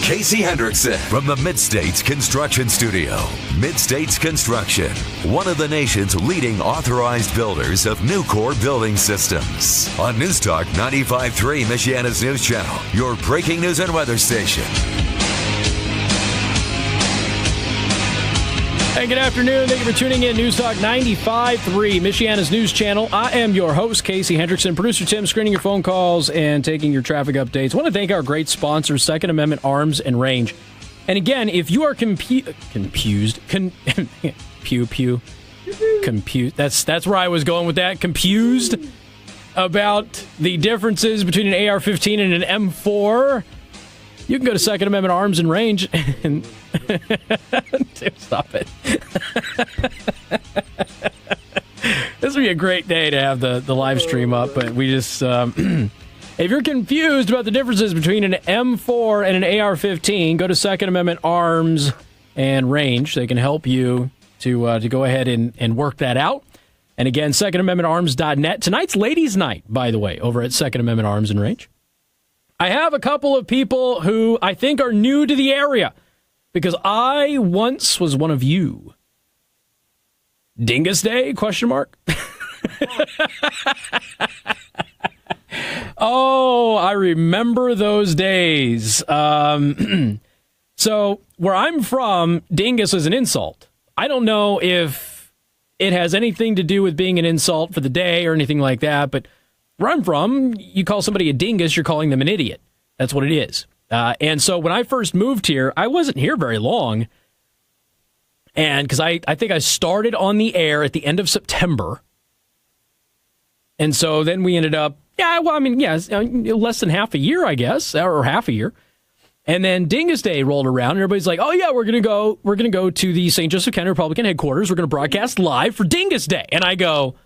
Casey Hendrickson from the Mid-States Construction Studio. Mid-States Construction, one of the nation's leading authorized builders of new core building systems. On News Talk 95.3, Michiana's news channel, your breaking news and weather station. Hey, good afternoon. Thank you for tuning in. News Talk 95.3, Michiana's news channel. I am your host, Casey Hendrickson. Producer Tim, screening your phone calls and taking your traffic updates. I want to thank our great sponsors, Second Amendment Arms and Range. And again, if you are confused, that's where I was going with that, confused about the differences between an AR-15 and an M4, you can go to Second Amendment Arms and Range and stop it. This would be a great day to have the live stream up, but we just if you're confused about the differences between an M4 and an AR-15, go to Second Amendment Arms and Range. They can help you to go ahead and work that out. And again, secondamendmentarms.net. Tonight's ladies' night, by the way, over at Second Amendment Arms and Range. I have a couple of people who I think are new to the area because I once was one of you. Dingus Day, question mark? Oh, I remember those days. So where I'm from, dingus is an insult. I don't know if it has anything to do with being an insult for the day or anything like that, but where I'm from, you call somebody a dingus, you're calling them an idiot. That's what it is. And so when I first moved here, I wasn't here very long. And because I think I started on the air at the end of September. And so then we ended up, less than half a year, I guess, or half a year. And then Dingus Day rolled around, and everybody's like, oh, yeah, we're going to go to the St. Joseph County Republican headquarters. We're going to broadcast live for Dingus Day. And I go,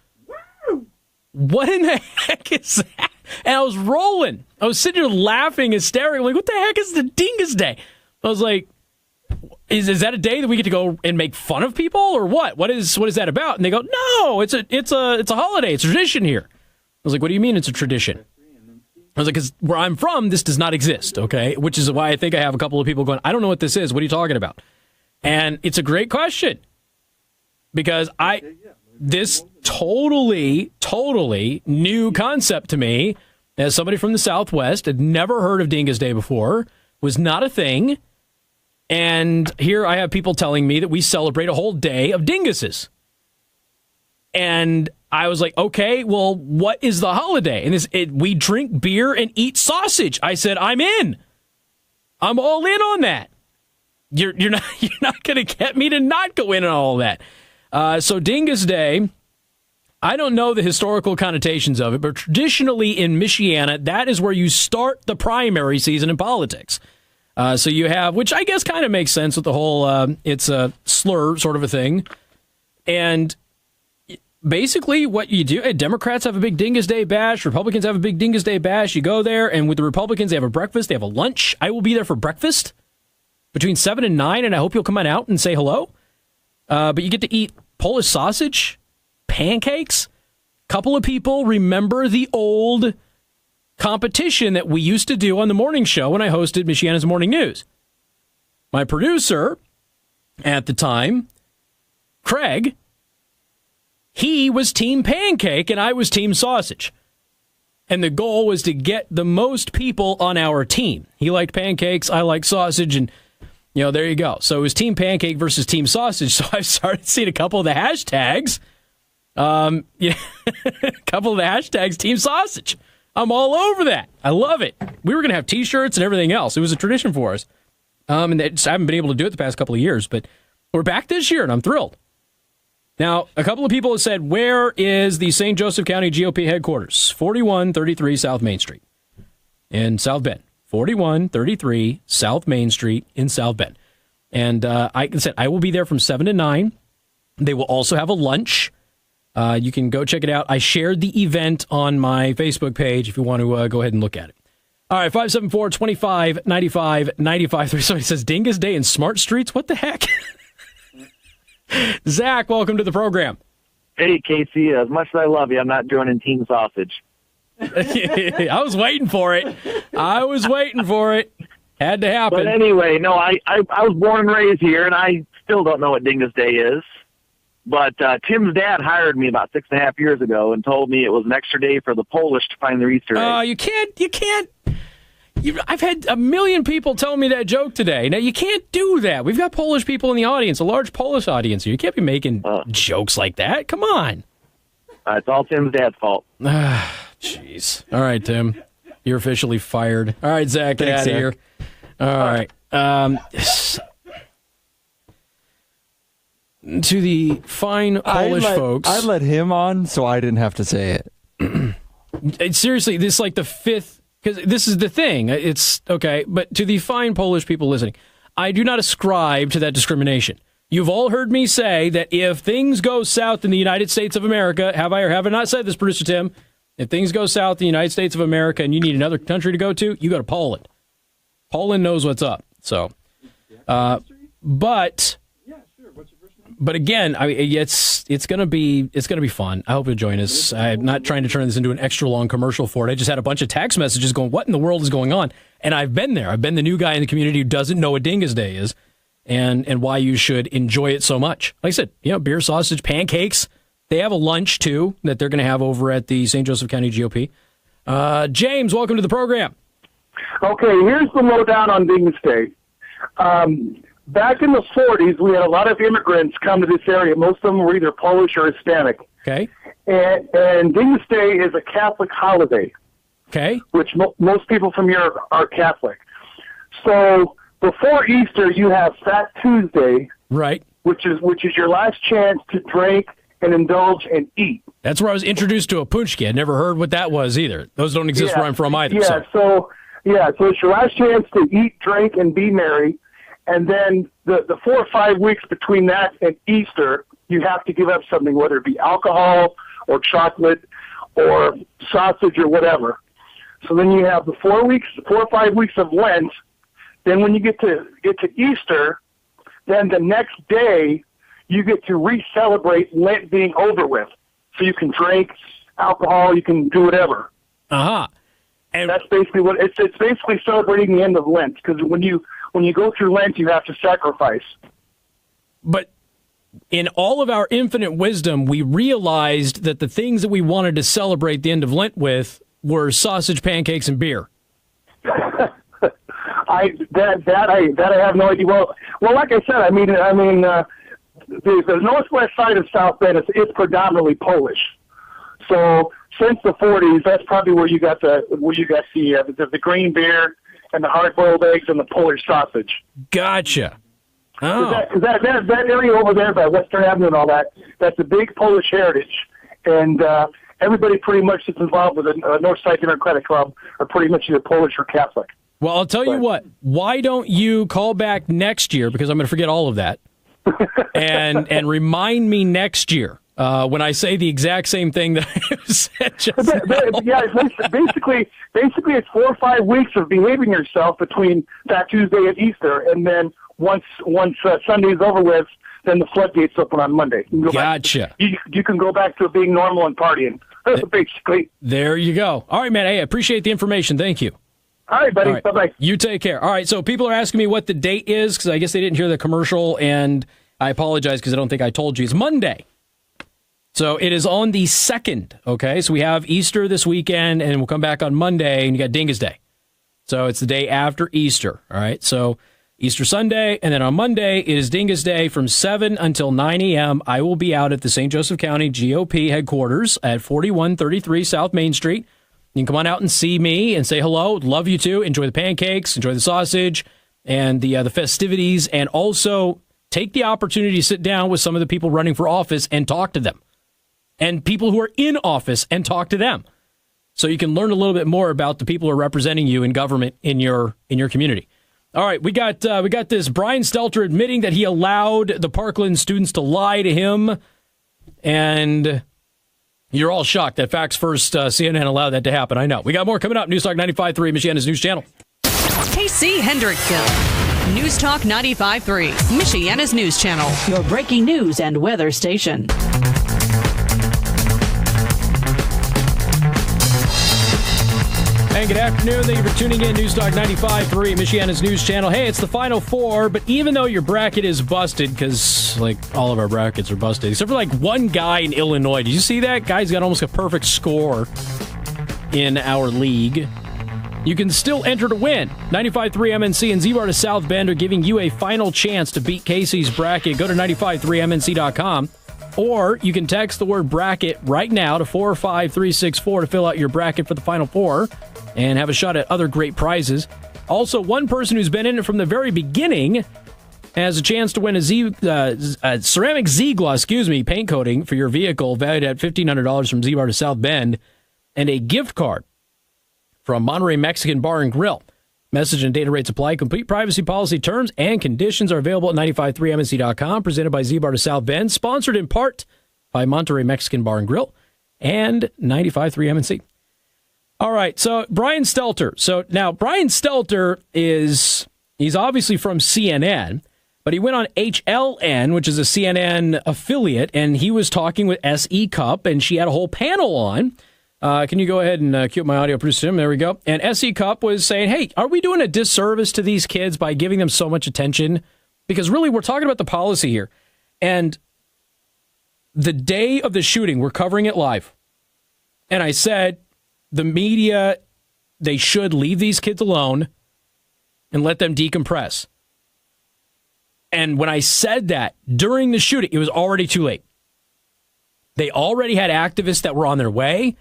what in the heck is that? And I was rolling. I was sitting here laughing, hysterical. I'm like, what the heck is the Dingus Day? I was like, is that a day that we get to go and make fun of people or what? What is that about? And they go, no, it's a holiday. It's a tradition here. I was like, what do you mean it's a tradition? I was like, because where I'm from, this does not exist, okay? Which is why I think I have a couple of people going, I don't know what this is. What are you talking about? And it's a great question because this totally new concept to me as somebody from the Southwest, had never heard of Dingus Day before, was not a thing. And here I have people telling me that we celebrate a whole day of dinguses. And I was like, okay, well, what is the holiday? And we drink beer and eat sausage. I said, I'm in. I'm all in on that. You're not going to get me to not go in on all that. So Dingus Day, I don't know the historical connotations of it, but traditionally in Michiana, that is where you start the primary season in politics. So you have, which I guess kind of makes sense with the whole, it's a slur sort of a thing. And basically what you do, Democrats have a big Dingus Day bash, Republicans have a big Dingus Day bash. You go there, and with the Republicans, they have a breakfast, they have a lunch. I will be there for breakfast between 7 and 9, and I hope you'll come on out and say hello. But you get to eat Polish sausage, pancakes. Couple of people remember the old competition that we used to do on the morning show when I hosted Michiana's Morning News. My producer at the time, Craig, he was team pancake and I was team sausage. And the goal was to get the most people on our team. He liked pancakes, I liked sausage, and there you go. So it was team pancake versus team sausage. So I started seeing a couple of the hashtags. A couple of the hashtags, team sausage. I'm all over that. I love it. We were going to have T-shirts and everything else. It was a tradition for us. And I haven't been able to do it the past couple of years, but we're back this year, and I'm thrilled. Now, a couple of people have said, where is the St. Joseph County GOP headquarters? 4133 South Main Street in South Bend. 4133 South Main Street in South Bend. And I said, I will be there from 7 to 9. They will also have a lunch. You can go check it out. I shared the event on my Facebook page if you want to go ahead and look at it. All right, 574-25-95-95. Somebody says, Dingus Day in Smart Streets? What the heck? Zach, welcome to the program. Hey, Casey. As much as I love you, I'm not joining Team Sausage. I was waiting for it. Had to happen. But anyway, no, I was born and raised here, and I still don't know what Dingus Day is. But Tim's dad hired me about 6.5 years ago and told me it was an extra day for the Polish to find their Easter egg. You can't. I've had a million people tell me that joke today. Now, you can't do that. We've got Polish people in the audience, a large Polish audience here. You can't be making jokes like that. Come on. It's all Tim's dad's fault. Jeez. All right, Tim. You're officially fired. All right, Zach, get out of here. All right. To the fine Polish folks. I let him on so I didn't have to say it. Seriously, this is like the fifth, because this is the thing. It's okay, but to the fine Polish people listening, I do not ascribe to that discrimination. You've all heard me say that if things go south in the United States of America, have I or have I not said this, Producer Tim? If things go south in the United States of America and you need another country to go to, you go to Poland. Poland knows what's up. So, But again, I mean, it's gonna be fun. I hope you'll join us. I'm not trying to turn this into an extra long commercial for it. I just had a bunch of text messages going, "What in the world is going on?" And I've been there. I've been the new guy in the community who doesn't know what Dingus Day is, and why you should enjoy it so much. Like I said, beer, sausage, pancakes. They have a lunch too that they're going to have over at the St. Joseph County GOP. James, welcome to the program. Okay, here's the lowdown on Dingus Day. Back in the 40s, we had a lot of immigrants come to this area. Most of them were either Polish or Hispanic. Okay. And Dingus Day is a Catholic holiday. Okay. Which most people from Europe are Catholic. So before Easter, you have Fat Tuesday. Right. Which is your last chance to drink and indulge and eat. That's where I was introduced to a punchki. I'd never heard what that was either. Those don't exist where I'm from either. So it's your last chance to eat, drink, and be merry. And then the 4 or 5 weeks between that and Easter, you have to give up something, whether it be alcohol or chocolate or sausage or whatever. So then you have the 4 or 5 weeks of Lent. Then when you get to Easter, then the next day you get to re-celebrate Lent being over with. So you can drink alcohol, you can do whatever. And that's basically what it's basically celebrating the end of Lent, because when you go through Lent, you have to sacrifice. But in all of our infinite wisdom, we realized that the things that we wanted to celebrate the end of Lent with were sausage, pancakes, and beer. I have no idea. Well, like I said, I mean, the northwest side of South Bend it's predominantly Polish. So since the 40s, that's probably where you got the green beer and the hard-boiled eggs and the Polish sausage. Gotcha. Oh. Because that area over there by Western Avenue and all that, that's a big Polish heritage. And everybody pretty much that's involved with the Northside Democratic Club are pretty much either Polish or Catholic. Well, I'll tell you what. Why don't you call back next year, because I'm going to forget all of that, and remind me next year when I say the exact same thing that I said just now. Yeah, basically it's 4 or 5 weeks of behaving yourself between Fat Tuesday and Easter, and then once Sunday's over with, then the floodgates open on Monday. Gotcha. You can go back to being normal and partying, basically. There you go. All right, man. Hey, I appreciate the information. Thank you. All right, buddy. All right. Bye-bye. You take care. All right, so people are asking me what the date is, because I guess they didn't hear the commercial, and I apologize because I don't think I told you. It's Monday. So it is on the 2nd, okay? So we have Easter this weekend, and we'll come back on Monday, and you got Dingus Day. So it's the day after Easter, all right? So Easter Sunday, and then on Monday is Dingus Day from 7 until 9 a.m. I will be out at the St. Joseph County GOP headquarters at 4133 South Main Street. You can come on out and see me and say hello. Love you too. Enjoy the pancakes, enjoy the sausage, and the festivities, and also take the opportunity to sit down with some of the people running for office and talk to them, and people who are in office and talk to them, so you can learn a little bit more about the people who are representing you in government in your community. All right, we got this Brian Stelter admitting that he allowed the Parkland students to lie to him, and you're all shocked that Facts First CNN allowed that to happen. I know. We got more coming up. News Talk 95.3, Michiana's news channel. KC Hendrickson, News Talk 95.3, Michiana's news channel. Your breaking news and weather station. And good afternoon. Thank you for tuning in. News Talk 95.3, Michiana's news channel. Hey, it's the Final Four, but even though your bracket is busted, because, like, all of our brackets are busted, except for, like, one guy in Illinois. Did you see that? Guy's got almost a perfect score in our league. You can still enter to win. 95.3 MNC and Z-Bar to South Bend are giving you a final chance to beat Casey's bracket. Go to 953mnc.com, or you can text the word bracket right now to 45364 to fill out your bracket for the Final Four and have a shot at other great prizes. Also, one person who's been in it from the very beginning has a chance to win a ceramic Z-Gloss, paint coating for your vehicle valued at $1,500 from Z-Bar to South Bend, and a gift card from Monterey Mexican Bar and Grill. Message and data rates apply. Complete privacy policy terms and conditions are available at 953mnc.com. Presented by Z-Bar to South Bend. Sponsored in part by Monterey Mexican Bar and Grill and 95.3 MNC. All right, so Brian Stelter. So now Brian Stelter he's obviously from CNN, but he went on HLN, which is a CNN affiliate, and he was talking with S.E. Cupp, and she had a whole panel on. Can you go ahead and cue up my audio producer? There we go. And S.E. Cupp was saying, hey, are we doing a disservice to these kids by giving them so much attention? Because really, we're talking about the policy here. And the day of the shooting, we're covering it live. And I said, the media, they should leave these kids alone and let them decompress. And when I said that during the shooting, it was already too late. They already had activists that were on their way.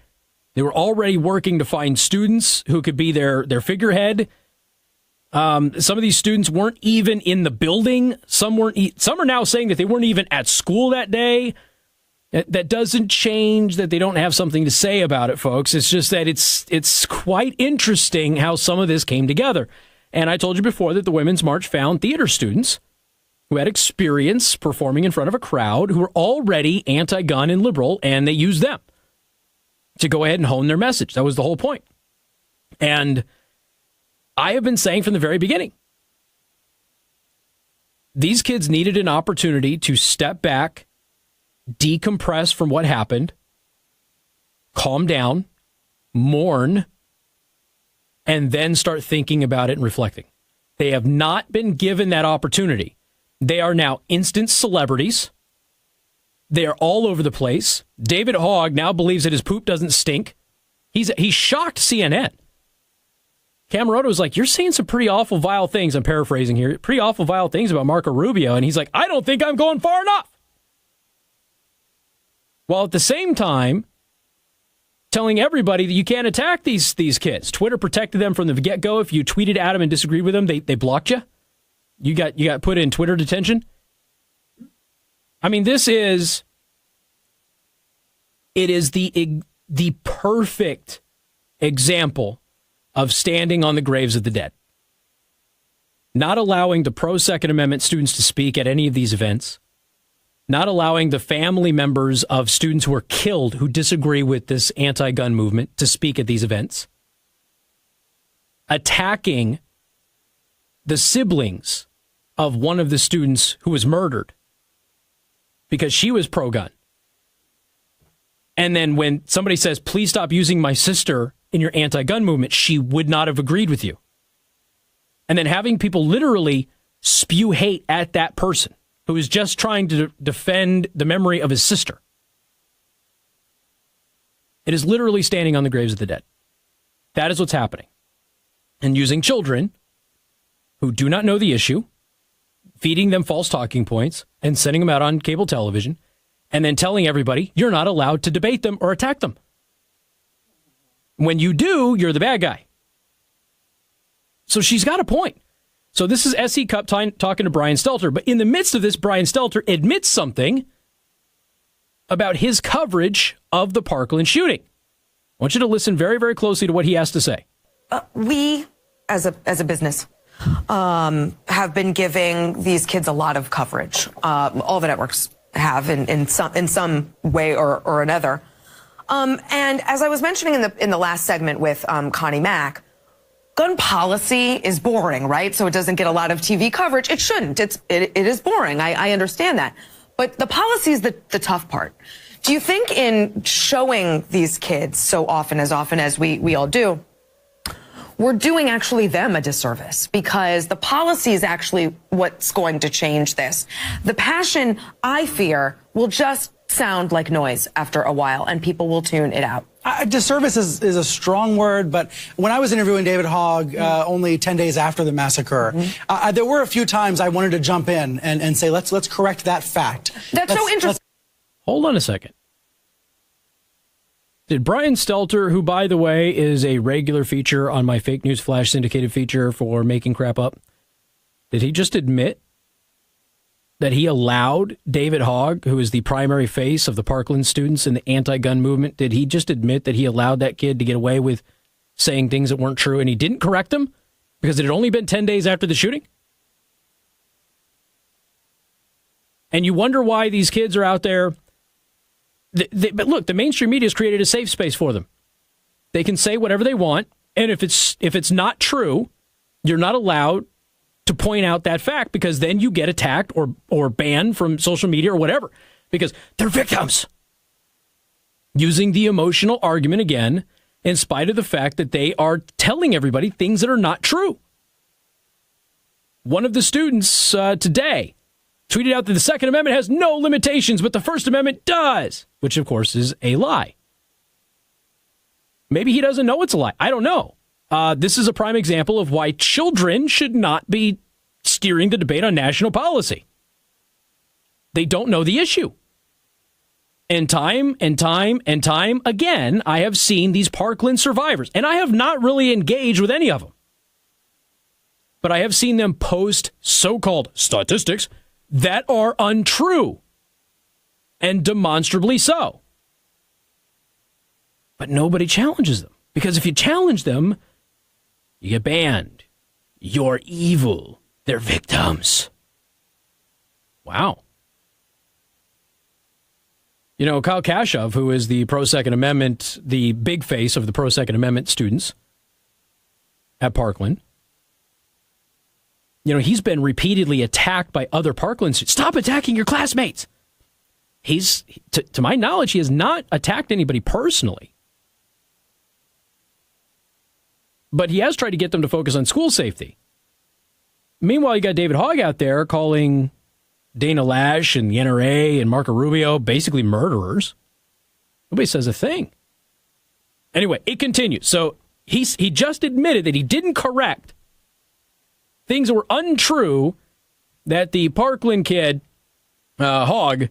They were already working to find students who could be their figurehead. Some of these students weren't even in the building. Some weren't. Some are now saying that they weren't even at school that day. That doesn't change that they don't have something to say about it, folks. It's just that it's quite interesting how some of this came together. And I told you before that the Women's March found theater students who had experience performing in front of a crowd who were already anti-gun and liberal, and they used them to go ahead and hone their message. That was the whole point. And I have been saying from the very beginning, these kids needed an opportunity to step back, decompress from what happened, calm down, mourn, and then start thinking about it and reflecting. They have not been given that opportunity. They are now instant celebrities. They are all over the place. David Hogg now believes that his poop doesn't stink. He shocked CNN. Cameroto was like, you're saying some pretty awful, vile things. I'm paraphrasing here. Pretty awful, vile things about Marco Rubio. And he's like, I don't think I'm going far enough. While at the same time, telling everybody that you can't attack these kids. Twitter protected them from the get-go. If you tweeted at them and disagreed with them, they blocked you. You got put in Twitter detention. I mean, it is the perfect example of standing on the graves of the dead. Not allowing the pro-Second Amendment students to speak at any of these events. Not allowing the family members of students who were killed who disagree with this anti-gun movement to speak at these events. Attacking the siblings of one of the students who was murdered because she was pro-gun. And then when somebody says, please stop using my sister in your anti-gun movement, she would not have agreed with you. And then having people literally spew hate at that person who is just trying to defend the memory of his sister. It is literally standing on the graves of the dead. That is what's happening. And using children who do not know the issue, feeding them false talking points, and sending them out on cable television, and then telling everybody you're not allowed to debate them or attack them. When you do, you're the bad guy. So she's got a point. So this is S.E. Cupp talking to Brian Stelter. But in the midst of this, Brian Stelter admits something about his coverage of the Parkland shooting. I want you to listen very, very closely to what he has to say. We, as a business, have been giving these kids a lot of coverage. All the networks have in some way or another. And as I was mentioning in the last segment with Connie Mack, gun policy is boring, right? So it doesn't get a lot of TV coverage. It shouldn't. It is boring. I understand that. But the policy is the tough part. Do you think in showing these kids so often as we all do, we're doing actually them a disservice, because the policy is actually what's going to change this. The passion, I fear, will just sound like noise after a while, and people will tune it out. Disservice is a strong word, but when I was interviewing David Hogg only 10 days after the massacre, there were a few times I wanted to jump in and say, let's correct that fact. That's so interesting. Hold on a second. Did Brian Stelter, who, by the way, is a regular feature on my Fake News Flash syndicated feature for making crap up, did he just admit that he allowed David Hogg, who is the primary face of the Parkland students in the anti-gun movement, did he just admit that he allowed that kid to get away with saying things that weren't true and he didn't correct them because it had only been 10 days after the shooting? And you wonder why these kids are out there. But look, the mainstream media has created a safe space for them. They can say whatever they want, and if it's not true, you're not allowed to point out that fact, because then you get attacked or banned from social media or whatever, because they're victims. Using the emotional argument again, in spite of the fact that they are telling everybody things that are not true. One of the students today tweeted out that the Second Amendment has no limitations, but the First Amendment does, which, of course, is a lie. Maybe he doesn't know it's a lie. I don't know. This is a prime example of why children should not be steering the debate on national policy. They don't know the issue. And time again, I have seen these Parkland survivors, and I have not really engaged with any of them. But I have seen them post so-called statistics that are untrue, and demonstrably so. But nobody challenges them, because if you challenge them, you get banned. You're evil. They're victims. Wow. You know, Kyle Kashuv, who is the pro-Second Amendment, the big face of the pro-Second Amendment students at Parkland, you know, he's been repeatedly attacked by other Parkland students. Stop attacking your classmates. He's, to my knowledge, he has not attacked anybody personally. But he has tried to get them to focus on school safety. Meanwhile, you got David Hogg out there calling Dana Lash and the NRA and Marco Rubio basically murderers. Nobody says a thing. Anyway, it continues. So he just admitted that he didn't correct things that were untrue that the Parkland kid, Hogg,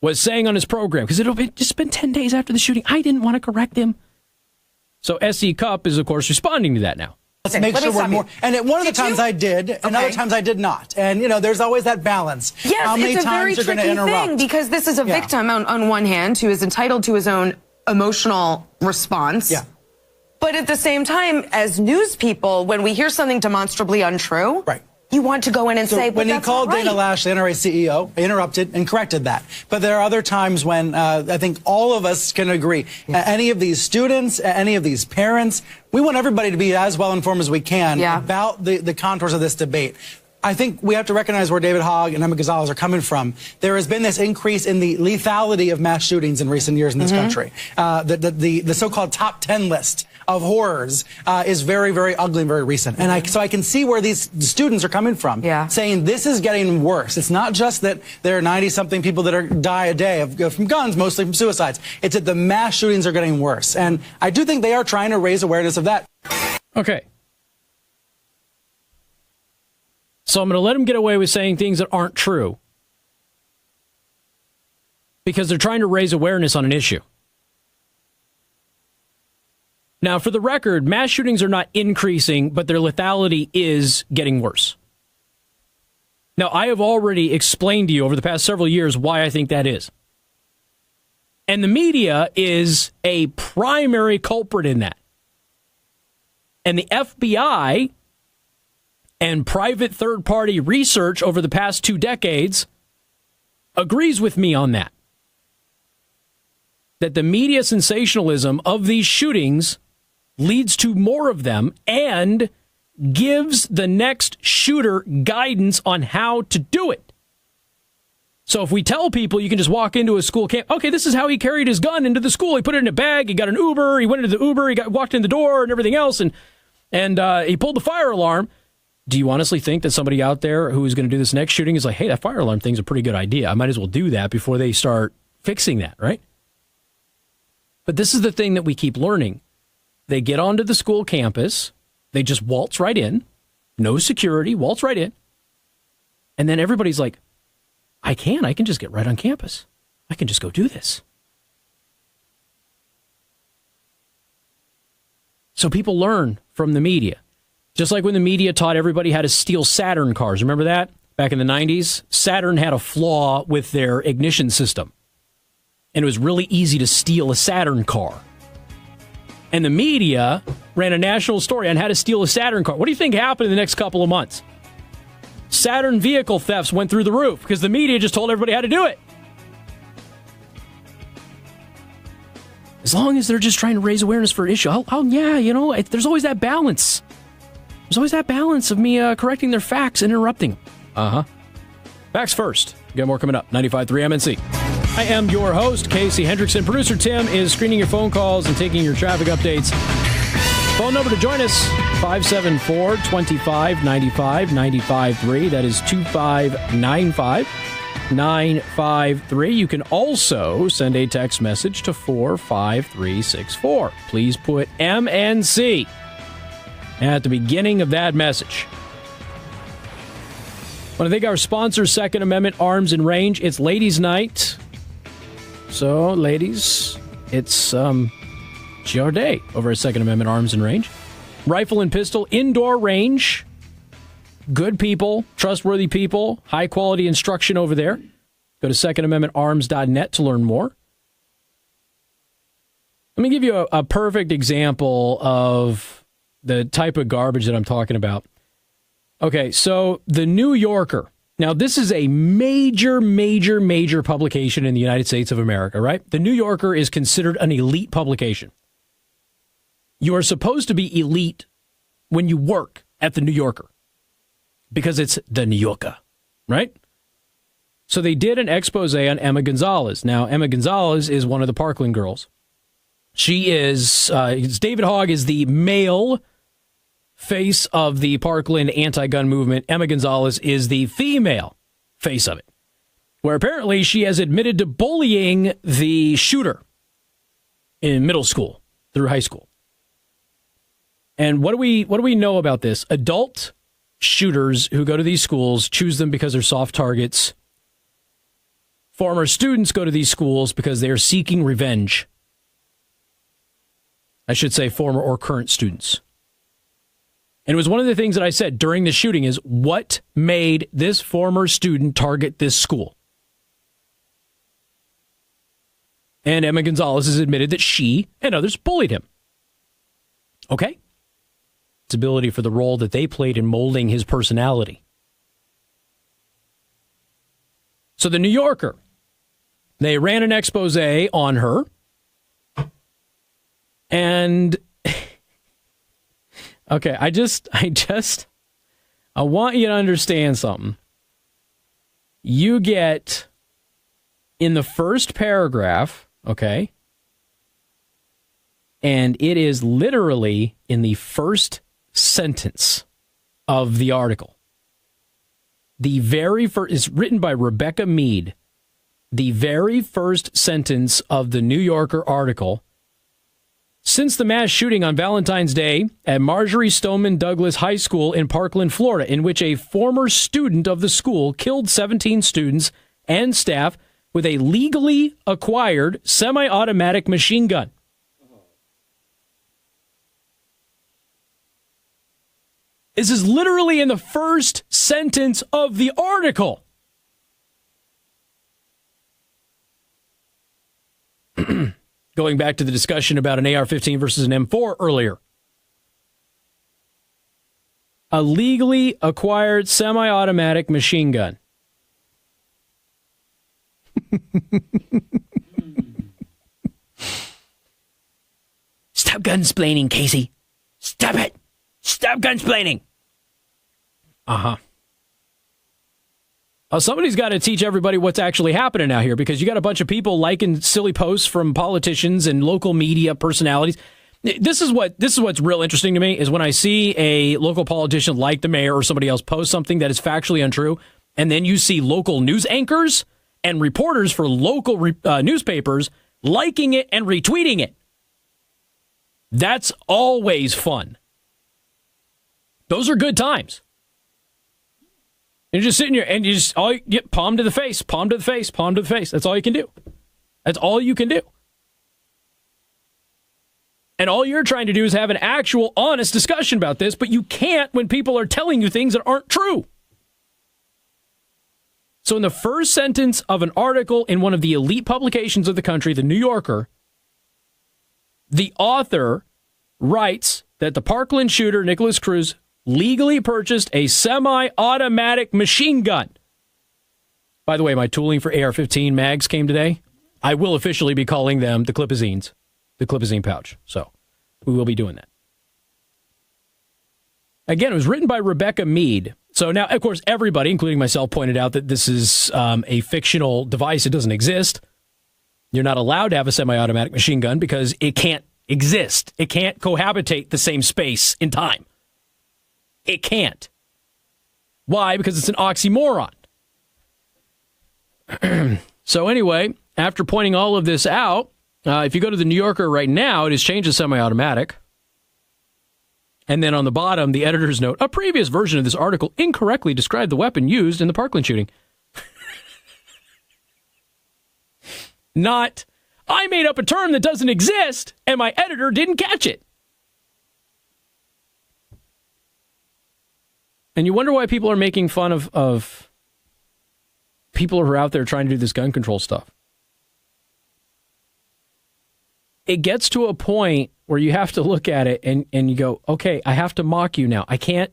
was saying on his program, because it'll be just been 10 days after the shooting. I didn't want to correct him. So S.E. Cupp is, of course, responding to that now. Let's make sure we're more. And at one of the times I did, and other times I did not. And, you know, there's always that balance. Yes, how many it's a very times you're going to tricky interrupt. thing, because this is a victim on one hand who is entitled to his own emotional response. Yeah. But at the same time, as news people, when we hear something demonstrably untrue, you want to go in and say, well, when he that's called not right. Dana Lash, the NRA CEO, interrupted and corrected that. But there are other times when I think all of us can agree. Any of these students, any of these parents, we want everybody to be as well informed as we can about the contours of this debate. I think we have to recognize where David Hogg and Emma Gonzalez are coming from. There has been this increase in the lethality of mass shootings in recent years in this country. The so-called top 10 list of horrors is very, very ugly and very recent. And so I can see where these students are coming from, saying this is getting worse. It's not just that there are 90-something people that die a day from guns, mostly from suicides. It's that the mass shootings are getting worse. And I do think they are trying to raise awareness of that. Okay. So I'm going to let them get away with saying things that aren't true because they're trying to raise awareness on an issue. Now, for the record, mass shootings are not increasing, but their lethality is getting worse. Now, I have already explained to you over the past several years why I think that is. And the media is a primary culprit in that. And the FBI and private third-party research over the past 2 decades agrees with me on that. That the media sensationalism of these shootings leads to more of them and gives the next shooter guidance on how to do it. So if we tell people you can just walk into a school camp, okay, this is how he carried his gun into the school. He put it in a bag, he got an Uber, he went into the Uber, walked in the door and everything else, and And he pulled the fire alarm. Do you honestly think that somebody out there who is going to do this next shooting is like, hey, that fire alarm thing's a pretty good idea. I might as well do that before they start fixing that, right? But this is the thing that we keep learning. They get onto the school campus. They just waltz right in. No security, waltz right in. And then everybody's like, I can just get right on campus. I can just go do this. So people learn from the media. Just like when the media taught everybody how to steal Saturn cars. Remember that? Back in the 90s? Saturn had a flaw with their ignition system. And it was really easy to steal a Saturn car. And the media ran a national story on how to steal a Saturn car. What do you think happened in the next couple of months? Saturn vehicle thefts went through the roof because the media just told everybody how to do it. As long as they're just trying to raise awareness for an issue, there's always that balance. There's always that balance of me correcting their facts and interrupting them. Uh-huh. Facts first. We got more coming up. 95.3 MNC. I am your host, Casey Hendrickson. Producer Tim is screening your phone calls and taking your traffic updates. Phone number to join us, 574-2595, 95.3. That is 2595-953. You can also send a text message to 45364. Please put MNC at the beginning of that message. I want to thank our sponsor, Second Amendment Arms and Range. It's ladies' night. So, ladies, it's your day over at Second Amendment Arms and Range. Rifle and pistol, indoor range. Good people, trustworthy people, high-quality instruction over there. Go to secondamendmentarms.net to learn more. Let me give you a perfect example of the type of garbage that I'm talking about. Okay, so the New Yorker. Now, this is a major publication in the United States of America, right? The New Yorker is considered an elite publication. You are supposed to be elite when you work at the New Yorker because it's the New Yorker, right? So they did an expose on Emma Gonzalez. Now, Emma Gonzalez is one of the Parkland girls. She is, David Hogg is the male face of the Parkland anti-gun movement. Emma Gonzalez is the female face of it, where apparently she has admitted to bullying the shooter in middle school through high school. And what do we know about this? Adult shooters who go to these schools choose them because they're soft targets. Former students go to these schools because they are seeking revenge. I should say former or current students. And it was one of the things that I said during the shooting is what made this former student target this school? And Emma Gonzalez has admitted that she and others bullied him. Okay? It's ability for the role that they played in molding his personality. So the New Yorker, they ran an expose on her. And okay, I want you to understand something. You get in the first paragraph, okay, and it is literally in the first sentence of the article. The very first is written by Rebecca Mead. The very first sentence of the New Yorker article. Since the mass shooting on Valentine's Day at Marjorie Stoneman Douglas High School in Parkland, Florida, in which a former student of the school killed 17 students and staff with a legally acquired semi-automatic machine gun. This is literally in the first sentence of the article. Going back to the discussion about an AR-15 versus an M4 earlier. A legally acquired semi-automatic machine gun. Stop gunsplaining, Casey. Stop it. Stop gunsplaining. Uh-huh. Somebody's got to teach everybody what's actually happening out here, because you got a bunch of people liking silly posts from politicians and local media personalities. This is what's real interesting to me is when I see a local politician like the mayor or somebody else post something that is factually untrue, and then you see local news anchors and reporters for local newspapers liking it and retweeting it. That's always fun. Those are good times. You're just sitting here and you just get palm to the face, palm to the face, palm to the face. That's all you can do. That's all you can do. And all you're trying to do is have an actual honest discussion about this, but you can't when people are telling you things that aren't true. So in the first sentence of an article in one of the elite publications of the country, The New Yorker, the author writes that the Parkland shooter, Nicholas Cruz, legally purchased a semi-automatic machine gun. By the way, my tooling for AR-15 mags came today. I will officially be calling them the Clipazines, the Clipazine pouch. So we will be doing that. Again, it was written by Rebecca Mead. So now, of course, everybody, including myself, pointed out that this is a fictional device. It doesn't exist. You're not allowed to have a semi-automatic machine gun because it can't exist. It can't cohabitate the same space in time. It can't. Why? Because it's an oxymoron. So anyway, after pointing all of this out, if you go to the New Yorker right now, it has changed to semi-automatic. And then on the bottom, the editor's note, a previous version of this article incorrectly described the weapon used in the Parkland shooting. Not, I made up a term that doesn't exist, and my editor didn't catch it. And you wonder why people are making fun of people who are out there trying to do this gun control stuff. It gets to a point where you have to look at it and you go, okay, I have to mock you now. I can't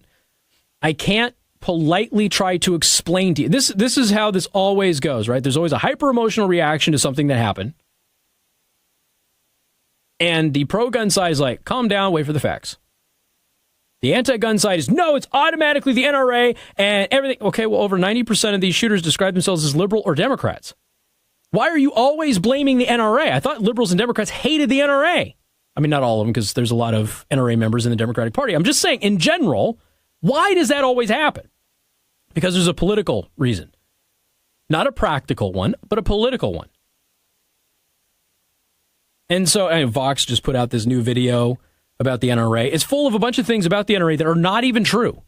politely try to explain to you. This is how this always goes, right? There's always a hyper-emotional reaction to something that happened. And the pro-gun side is like, calm down, wait for the facts. The anti-gun side is, no, it's automatically the NRA and everything. Okay, well, over 90% of these shooters describe themselves as liberal or Democrats. Why are you always blaming the NRA? I thought liberals and Democrats hated the NRA. I mean, not all of them, because there's a lot of NRA members in the Democratic Party. I'm just saying, in general, why does that always happen? Because there's a political reason. Not a practical one, but a political one. And so Vox just put out this new video about the NRA. It's full of a bunch of things about the NRA that are not even true.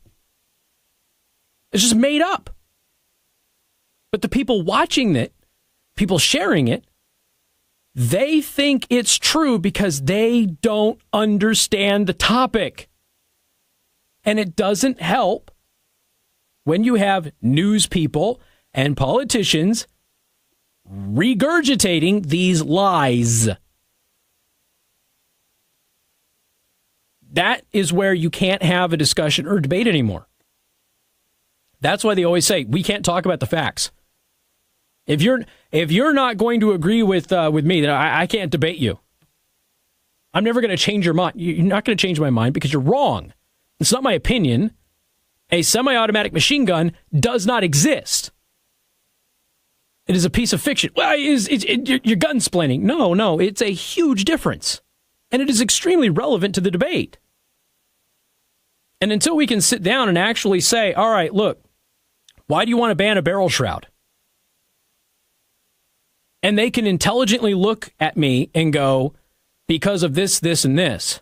It's just made up. But the people watching it, people sharing it, they think it's true because they don't understand the topic. And it doesn't help when you have news people and politicians regurgitating these lies. That is where you can't have a discussion or debate anymore. That's why they always say, we can't talk about the facts. If you're not going to agree with me, then I can't debate you. I'm never going to change your mind. You're not going to change my mind because you're wrong. It's not my opinion. A semi-automatic machine gun does not exist. It is a piece of fiction. Well, you're gun-splaining. No, it's a huge difference. And it is extremely relevant to the debate. And until we can sit down and actually say, all right, look, why do you want to ban a barrel shroud? And they can intelligently look at me and go, because of this, this, and this,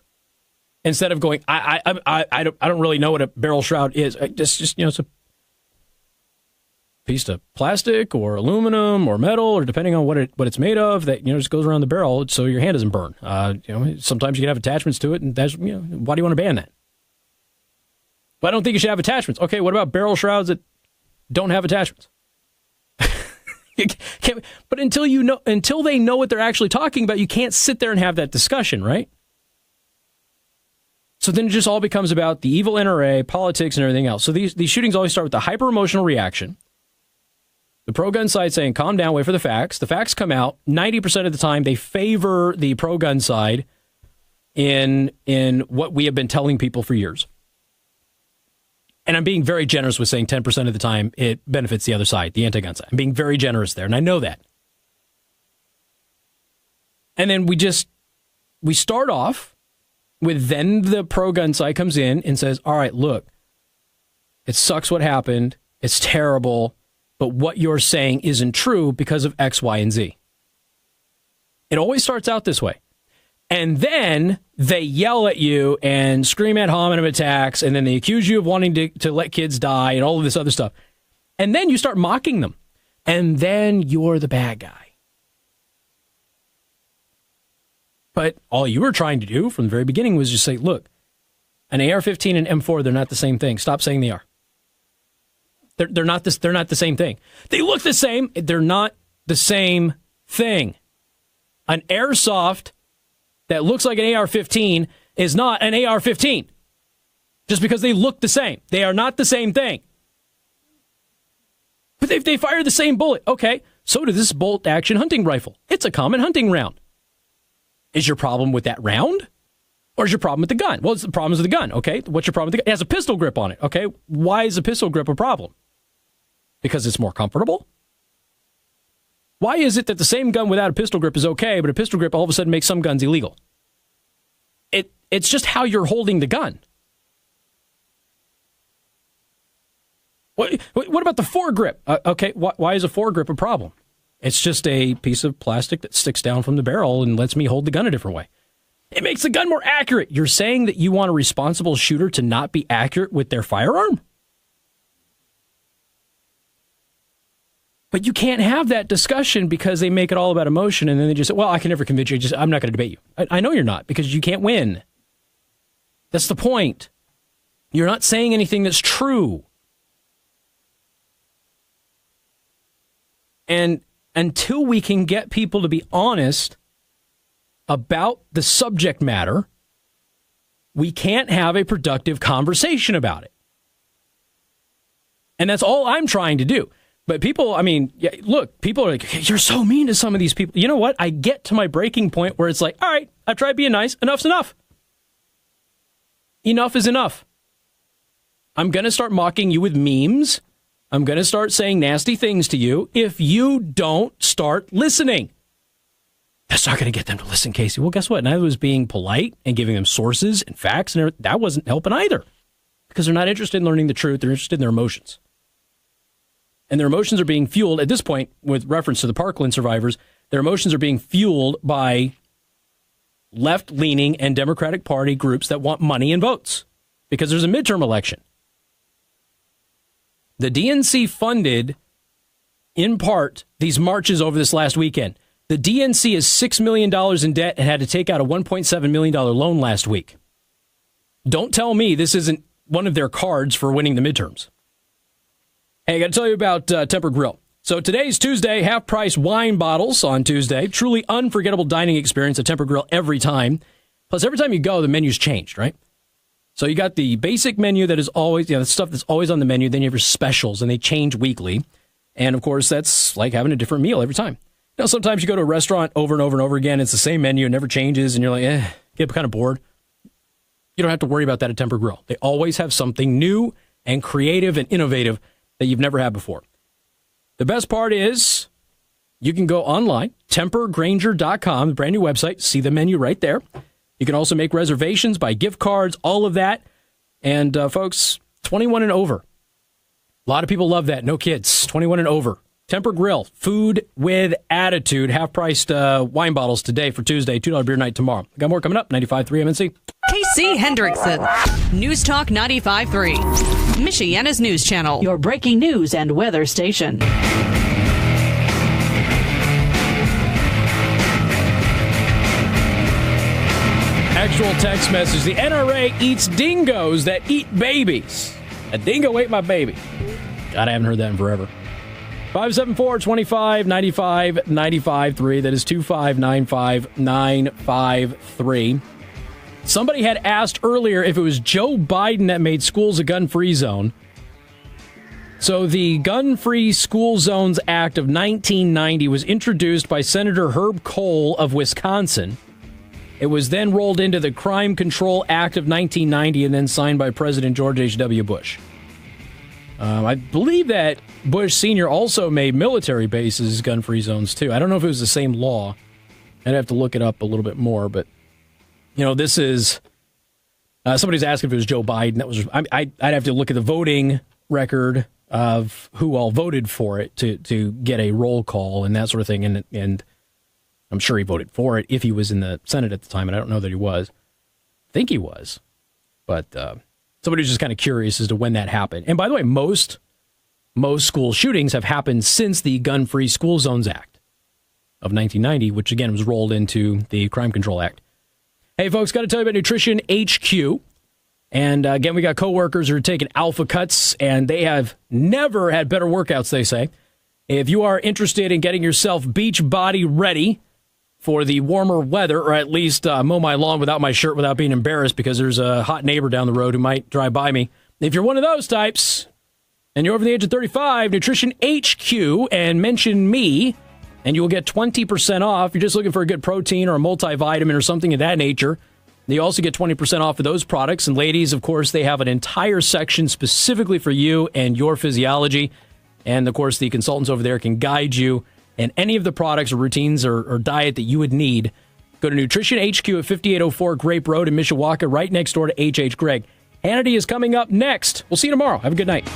instead of going, I don't really know what a barrel shroud is. Just it's a piece of plastic or aluminum or metal, or depending on what it's made of, that just goes around the barrel so your hand doesn't burn. Sometimes you can have attachments to it, and that's why do you want to ban that? But I don't think you should have attachments. Okay, what about barrel shrouds that don't have attachments? But until they know what they're actually talking about, you can't sit there and have that discussion, right? So then it just all becomes about the evil NRA, politics, and everything else. So these shootings always start with the hyper-emotional reaction. The pro-gun side saying, calm down, wait for the facts. The facts come out. 90% of the time, they favor the pro-gun side in what we have been telling people for years. And I'm being very generous with saying 10% of the time it benefits the other side, the anti-gun side. I'm being very generous there, and I know that. And then we start off then the pro-gun side comes in and says, all right, look, it sucks what happened. It's terrible. But what you're saying isn't true because of X, Y, and Z. It always starts out this way. And then they yell at you and scream at hominem attacks, and then they accuse you of wanting to let kids die and all of this other stuff. And then you start mocking them. And then you're the bad guy. But all you were trying to do from the very beginning was just say, look, an AR-15 and M4, they're not the same thing. Stop saying they are. They're not the same thing. They look the same. They're not the same thing. An airsoft that looks like an AR-15 is not an AR-15. Just because they look the same. They are not the same thing. But they fire the same bullet. Okay, so does this bolt-action hunting rifle. It's a common hunting round. Is your problem with that round? Or is your problem with the gun? Well, it's the problems with the gun. Okay, what's your problem with the gun? It has a pistol grip on it. Okay, why is a pistol grip a problem? Because it's more comfortable? Why is it that the same gun without a pistol grip is okay, but a pistol grip all of a sudden makes some guns illegal? It's just how you're holding the gun. What about the foregrip? Okay, why is a foregrip a problem? It's just a piece of plastic that sticks down from the barrel and lets me hold the gun a different way. It makes the gun more accurate. You're saying that you want a responsible shooter to not be accurate with their firearm? But you can't have that discussion because they make it all about emotion, and then they just say, well, I can never convince you. I'm not going to debate you. I know you're not, because you can't win. That's the point. You're not saying anything that's true. And until we can get people to be honest about the subject matter, we can't have a productive conversation about it. And that's all I'm trying to do. But people, I mean, look, people are like, you're so mean to some of these people. You know what? I get to my breaking point where it's like, all right, I've tried being nice. Enough's enough. Enough is enough. I'm going to start mocking you with memes. I'm going to start saying nasty things to you if you don't start listening. That's not going to get them to listen, Casey. Well, guess what? Neither was being polite and giving them sources and facts, and that wasn't helping either. Because they're not interested in learning the truth. They're interested in their emotions. And their emotions are being fueled, at this point, with reference to the Parkland survivors, their emotions are being fueled by left-leaning and Democratic Party groups that want money and votes. Because there's a midterm election. The DNC funded, in part, these marches over this last weekend. The DNC is $6 million in debt and had to take out a $1.7 million loan last week. Don't tell me this isn't one of their cards for winning the midterms. Hey, I got to tell you about Temper Grill. So today's Tuesday, half-price wine bottles on Tuesday. Truly unforgettable dining experience at Temper Grill every time. Plus, every time you go, the menu's changed, right? So you got the basic menu that is always, the stuff that's always on the menu. Then you have your specials, and they change weekly. And, of course, that's like having a different meal every time. You know, sometimes you go to a restaurant over and over and over again. It's the same menu. It never changes. And you're like, get kind of bored. You don't have to worry about that at Temper Grill. They always have something new and creative and innovative that you've never had before. The best part is you can go online, tempergranger.com, the brand new website, see the menu right there. You can also make reservations, buy gift cards, all of that. And folks, 21 and over. A lot of people love that. No kids, 21 and over. Temper Grill, food with attitude. Half-priced wine bottles today for Tuesday, $2 beer night tomorrow. Got more coming up, 95.3 MNC. KC Hendrickson, News Talk 95.3, Michiana's news channel. Your breaking news and weather station. Actual text message. The NRA eats dingoes that eat babies. A dingo ate my baby. God, I haven't heard that in forever. 574-25-95-95-3. That is 2595953. Somebody had asked earlier if it was Joe Biden that made schools a gun-free zone. So the Gun-Free School Zones Act of 1990 was introduced by Senator Herb Kohl of Wisconsin. It was then rolled into the Crime Control Act of 1990 and then signed by President George H.W. Bush. I believe that Bush Sr. also made military bases gun-free zones, too. I don't know if it was the same law. I'd have to look it up a little bit more, but, you know, this is Somebody's asking if it was Joe Biden. That was. I'd have to look at the voting record of who all voted for it to get a roll call and that sort of thing. And I'm sure he voted for it if he was in the Senate at the time, and I don't know that he was. I think he was. But somebody was just kind of curious as to when that happened. And by the way, most school shootings have happened since the Gun-Free School Zones Act of 1990, which again was rolled into the Crime Control Act. Hey, folks, got to tell you about Nutrition HQ. And again, we got coworkers who are taking Alpha Cuts, and they have never had better workouts, they say. If you are interested in getting yourself beach body ready for the warmer weather, or at least mow my lawn without my shirt without being embarrassed because there's a hot neighbor down the road who might drive by me. If you're one of those types and you're over the age of 35, Nutrition HQ, and mention me, and you will get 20% off. You're just looking for a good protein or a multivitamin or something of that nature. You also get 20% off of those products. And ladies, of course, they have an entire section specifically for you and your physiology. And, of course, the consultants over there can guide you in any of the products or routines or diet that you would need. Go to Nutrition HQ at 5804 Grape Road in Mishawaka, right next door to H.H. Gregg. Hannity is coming up next. We'll see you tomorrow. Have a good night.